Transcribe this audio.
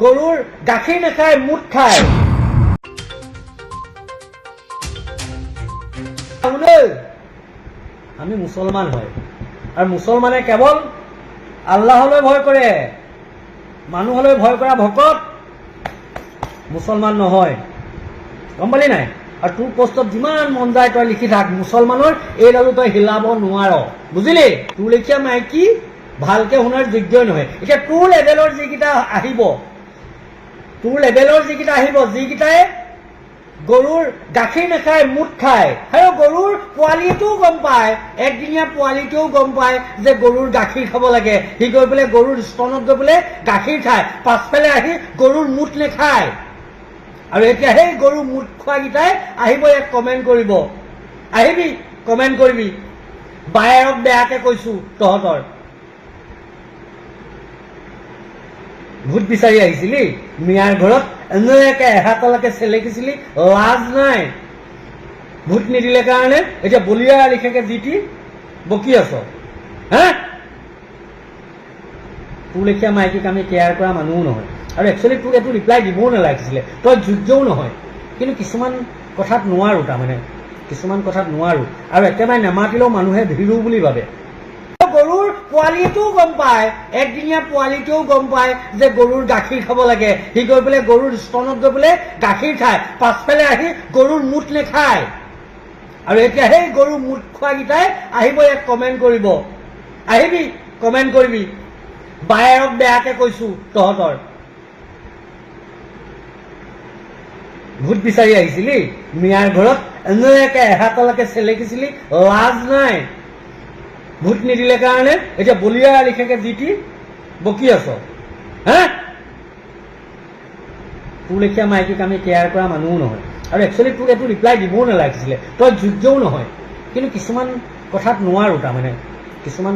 গৰুৰ গাখীৰ নাখায়, মুঠ খায়। আমি মুছলমান হয়, আৰু মুছলমানে কেৱল আল্লাহলৈ ভয় কৰে, মানুহলৈ ভয় কৰা ভকত মুছলমান নহয়। গম পালি নাই? আৰু তোৰ পোষ্টত যিমান মন যায় তই লিখি থাক, মুছলমানৰ এইডালো তই হিলাব নোৱাৰ, বুজিলি? তোৰ লেখীয়া মাইকী ভালকে শুনাৰ যোগ্যই নহয়। এতিয়া তোৰ লেভেলৰ যিকেইটা আহিব, যিকেইটাই গৰুৰ গাখীৰ নাখায়, মুঠ খায়, আৰু গৰুৰ পোৱালিটোও গম পায়, একদিনীয়া পোৱালিটোও গম পায় যে গৰুৰ গাখীৰ খাব লাগে, সি গৈ পেলাই গৰুৰ স্তনত গৈ পেলাই গাখীৰ খায়, পাছফালে আহি গৰুৰ মুঠ নেখায়। আৰু এতিয়া সেই গৰু মুঠ খোৱাকেইটাই আহিব ইয়াত কমেণ্ট কৰিব, আহিবি কমেণ্ট কৰিবি, বায়েৰক বেয়াকে কৈছো তহঁতৰ। ভোট বিচাৰি আহিছিলি মিয়াৰ ঘৰত, এনেকে এহাতলৈকে চেলেকিছিলি, লাজ নাই? ভোট নিদিলে কাৰণে এতিয়া বলিয়া লিখাকে জিতি বকি আছ, হা? তোৰ লেখীয়া মাইকীক আমি কেয়াৰ কৰা মানুহো নহয়, আৰু একচুৱেলি তোক এইটো ৰিপ্লাই দিবও নালাগিছিলে, তই যোগ্যও নহয়। কিন্তু কিছুমান কথাত নোৱাৰো, তাৰমানে কিছুমান কথাত নোৱাৰো, আৰু একেবাৰে নেমাতিলেও মানুহে ভীৰু বুলি ভাবে। গৰুৰ পোৱালিটোও গম পায়, একদিনীয়া পোৱালিটোও গম পায় যে গৰুৰ গাখীৰ খাব লাগে, সি গৈ পেলাই গৰুৰ স্তনত গৈ পেলাই গাখীৰ খায়, পাছফালে আহি গৰুৰ মুঠ নেখায়। আৰু এতিয়া সেই গৰু মুঠ খোৱাকেইটাই আহিব ইয়াত কমেণ্ট কৰিব, আহিবি কমেণ্ট কৰিবি, বায়েৰক বেয়াকে কৈছো তহঁতৰ। ভোট বিচাৰি আহিছিলি মিয়াৰ ঘৰত, এনেকে এহাতলৈকে চেলেকিছিলি, লাজ নাই? ভোট নিদিলে কাৰণে এতিয়া বলিয়া লিখাকে জিতি বকি আছ, হা? তোৰ লেখীয়া মাইকীক আমি কেয়াৰ কৰা মানুহো নহয়, আৰু একচুৱেলি তোক এইটো ৰিপ্লাই দিবও নালাগিছিলে, তই যোগ্যও নহয়। কিন্তু কিছুমান কথাত নোৱাৰো, তাৰমানে কিছুমান